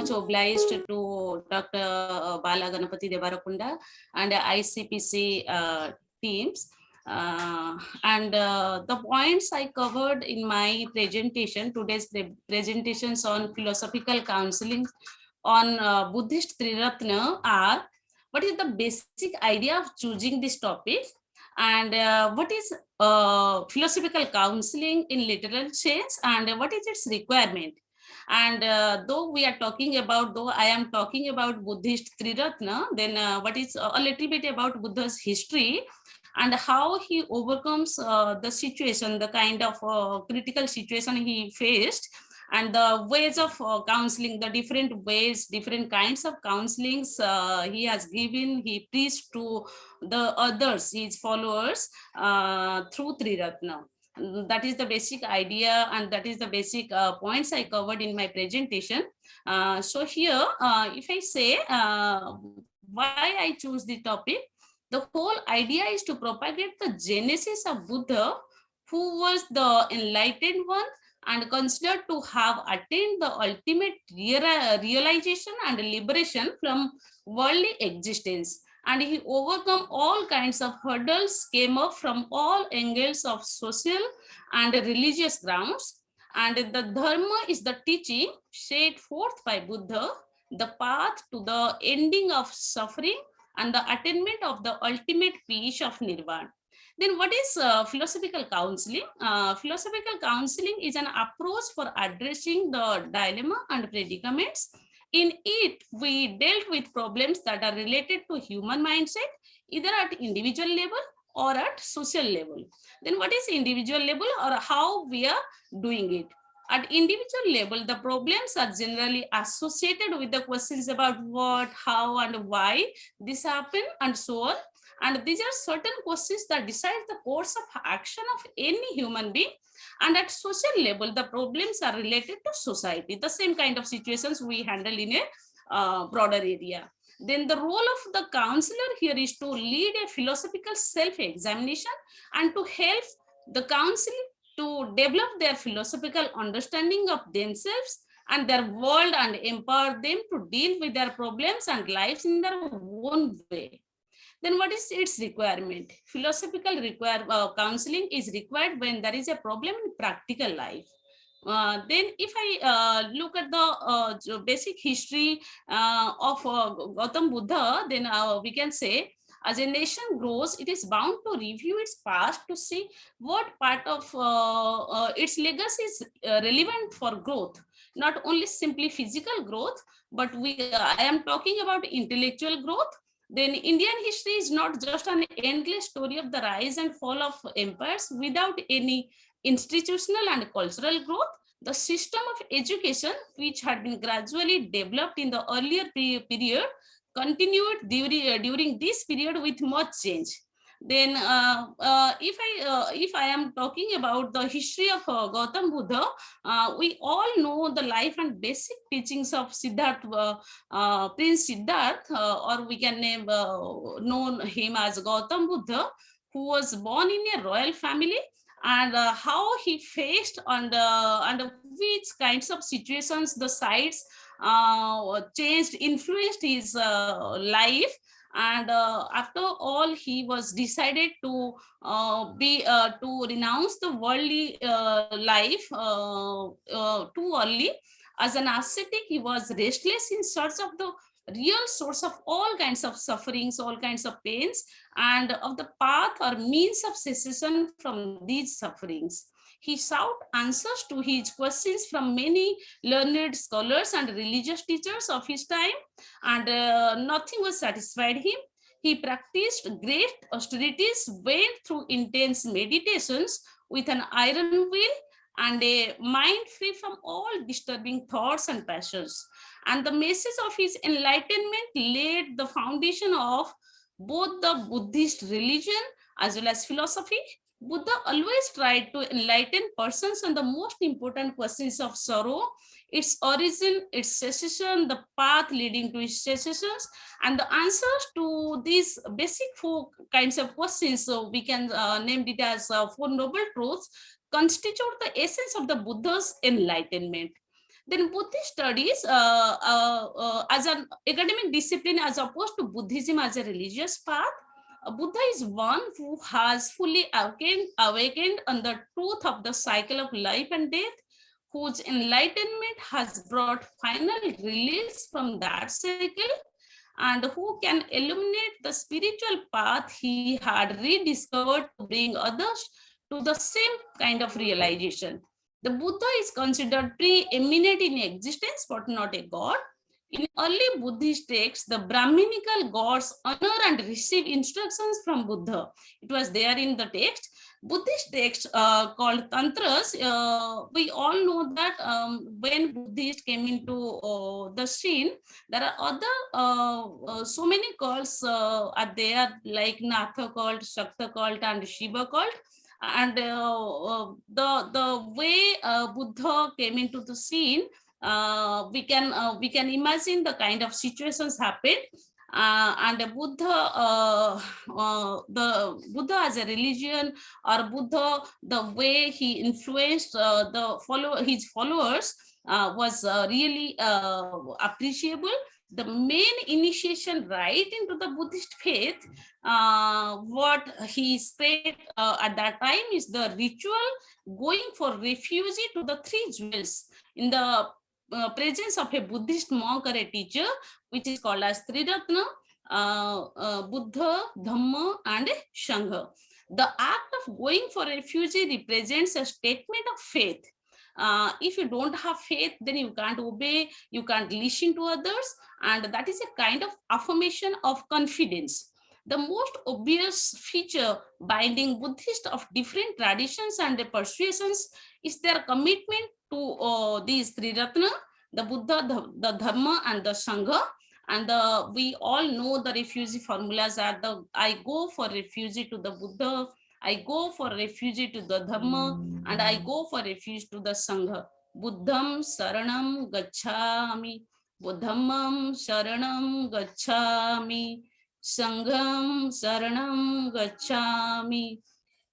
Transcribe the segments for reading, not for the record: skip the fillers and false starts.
much obliged to Dr. Bala Ganapati Devarakunda and ICPC teams. The points I covered in my presentation, today's presentations on philosophical counseling on Buddhist Triratna are: what is the basic idea of choosing this topic, and what is philosophical counseling in literal sense, and what is its requirement. And though I am talking about Buddhist Triratna, then what is a little bit about Buddha's history and how he overcomes the situation, the kind of critical situation he faced, and the ways of counseling, the different ways, different kinds of counselings he has given, he preached to the others, his followers, through Triratna. That is the basic idea, and that is the basic points I covered in my presentation. So here, if I say why I choose the topic, the whole idea is to propagate the genesis of Buddha, who was the enlightened one and considered to have attained the ultimate realization and liberation from worldly existence. And he overcome all kinds of hurdles, came up from all angles of social and religious grounds. And the Dharma is the teaching set forth by Buddha, the path to the ending of suffering and the attainment of the ultimate peace of Nirvana. Then what is philosophical counseling? Philosophical counseling is an approach for addressing the dilemma and predicaments. In it, we dealt with problems that are related to human mindset, either at individual level or at social level. Then what is individual level, or how we are doing it? At individual level, the problems are generally associated with the questions about what, how, and why this happened, and so on. And these are certain questions that decide the course of action of any human being. And at social level, the problems are related to society, the same kind of situations we handle in a broader area. Then the role of the counselor here is to lead a philosophical self-examination and to help the counselor to develop their philosophical understanding of themselves and their world, and empower them to deal with their problems and lives in their own way. Then what is its requirement? Philosophical counseling is required when there is a problem in practical life. Then if I look at the basic history of Gautam Buddha, then we can say, as a nation grows, it is bound to review its past to see what part of its legacy is relevant for growth. Not only simply physical growth, but I am talking about intellectual growth. Then Indian history is not just an endless story of the rise and fall of empires without any institutional and cultural growth. The system of education, which had been gradually developed in the earlier period, continued during this period with much change. Then if I am talking about the history of Gautam Buddha, we all know the life and basic teachings of Prince Siddharth, or we can name known him as Gautam Buddha, who was born in a royal family, and how he faced under which kinds of situations the sides changed, influenced his life. And after all, he was decided to to renounce the worldly life too early. As an ascetic, he was restless in search of the real source of all kinds of sufferings, all kinds of pains, and of the path or means of cessation from these sufferings. He sought answers to his questions from many learned scholars and religious teachers of his time, and nothing was satisfied him. He practiced great austerities, went through intense meditations with an iron will and a mind free from all disturbing thoughts and passions. And the message of his enlightenment laid the foundation of both the Buddhist religion as well as philosophy. Buddha always tried to enlighten persons on the most important questions of sorrow, its origin, its cessation, the path leading to its cessations, and the answers to these basic four kinds of questions. So we can name it as Four Noble Truths, constitute the essence of the Buddha's enlightenment. Then Buddhist studies as an academic discipline as opposed to Buddhism as a religious path. Buddha is one who has fully awakened on the truth of the cycle of life and death, whose enlightenment has brought final release from that cycle, and who can illuminate the spiritual path he had rediscovered to bring others to the same kind of realization. The Buddha is considered preeminent in existence, but not a god. In early Buddhist texts, the Brahminical gods honor and receive instructions from Buddha. It was there in the text. Buddhist texts called tantras, we all know that when Buddhists came into the scene, there are other so many cults are there, like Natha cult, Shakta cult, and Shiva cult. And the way Buddha came into the scene, we can imagine the kind of situations happened. And the Buddha as a religion, or Buddha, the way he influenced his followers was really appreciable. The main initiation right into the Buddhist faith, what he said at that time is the ritual going for refugee to the three jewels in the presence of a Buddhist monk or a teacher, which is called as Triratna, Buddha, Dhamma, and Sangha. The act of going for refugee represents a statement of faith. If you don't have faith, then you can't obey, you can't listen to others, and that is a kind of affirmation of confidence. The most obvious feature binding Buddhists of different traditions and persuasions is their commitment to these three Ratna, the Buddha, the Dharma, and the Sangha. And we all know the refugee formulas are the I go for refugee to the Buddha, I go for refugee to the Dhamma, and I go for refuge to the Sangha. Buddham Saranam Gacchami, Buddhamam Saranam Gacchami, Sangham Saranam Gacchami.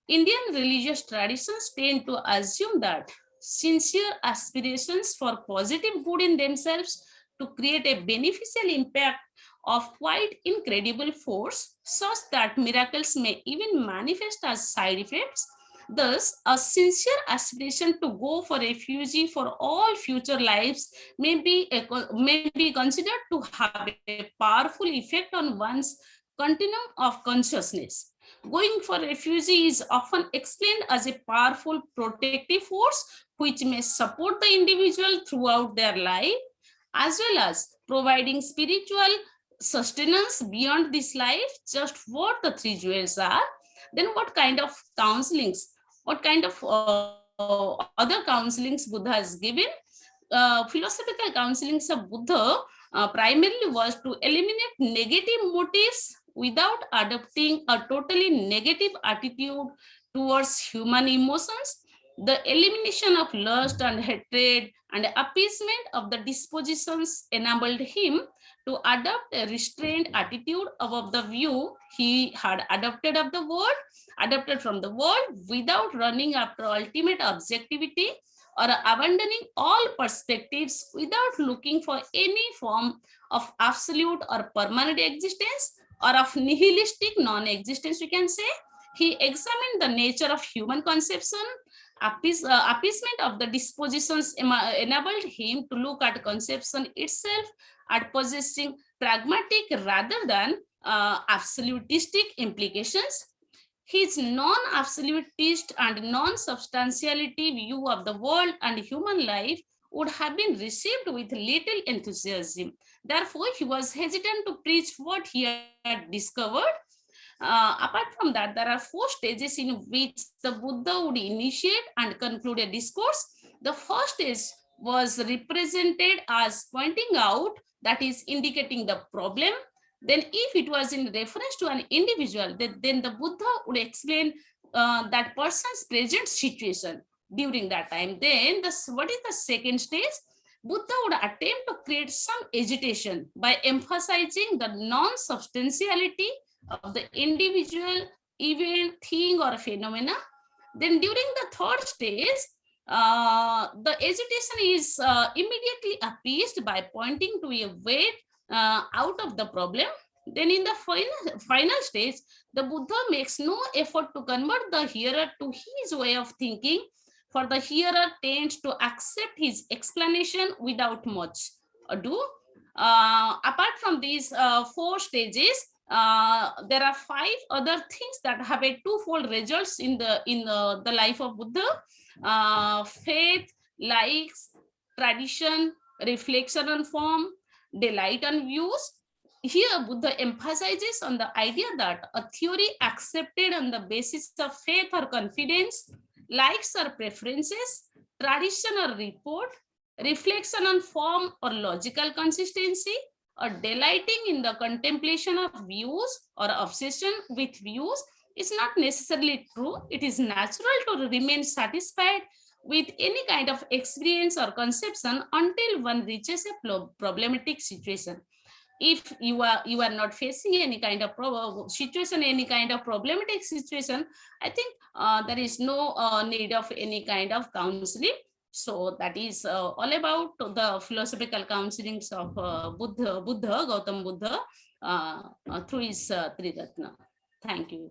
Indian religious traditions tend to assume that sincere aspirations for positive good in themselves to create a beneficial impact of quite incredible force, such that miracles may even manifest as side effects. Thus, a sincere aspiration to go for refugee for all future lives may be considered to have a powerful effect on one's continuum of consciousness. Going for refugee is often explained as a powerful protective force which may support the individual throughout their life, as well as providing spiritual sustenance beyond this life. Just what the three jewels are. Then what kind of counselings, what kind of other counselings Buddha has given? Philosophical counselings of Buddha primarily was to eliminate negative motives without adopting a totally negative attitude towards human emotions. The elimination of lust and hatred and appeasement of the dispositions enabled him to adopt a restrained attitude above the view he had adopted from the world, without running after ultimate objectivity or abandoning all perspectives without looking for any form of absolute or permanent existence, or of nihilistic non-existence, we can say. He examined the nature of human conception. Appeasement of the dispositions enabled him to look at conception itself at possessing pragmatic rather than absolutistic implications. His non-absolutist and non-substantiality view of the world and human life would have been received with little enthusiasm. Therefore, he was hesitant to preach what he had discovered. Apart from that, there are 4 stages in which the Buddha would initiate and conclude a discourse. The first stage was represented as pointing out, that is indicating the problem. Then if it was in reference to an individual, then the Buddha would explain that person's present situation during that time. Then what is the second stage? Buddha would attempt to create some agitation by emphasizing the non-substantiality of the individual event, thing, or phenomena. Then during the third stage, the agitation is immediately appeased by pointing to a way out of the problem. Then in the final stage, the Buddha makes no effort to convert the hearer to his way of thinking, for the hearer tends to accept his explanation without much ado. Apart from these four stages, there are five other things that have a twofold results in the life of Buddha: faith, likes, tradition, reflection on form, delight on views. Here, Buddha emphasizes on the idea that a theory accepted on the basis of faith or confidence, likes or preferences, tradition or report, reflection on form or logical consistency, or delighting in the contemplation of views or obsession with views is not necessarily true. It is natural to remain satisfied with any kind of experience or conception until one reaches a problematic situation. If you are not facing any kind of situation, any kind of problematic situation, I think there is no need of any kind of counseling. So that is all about the philosophical counselings of Gautam Buddha through his Triratna. Thank you.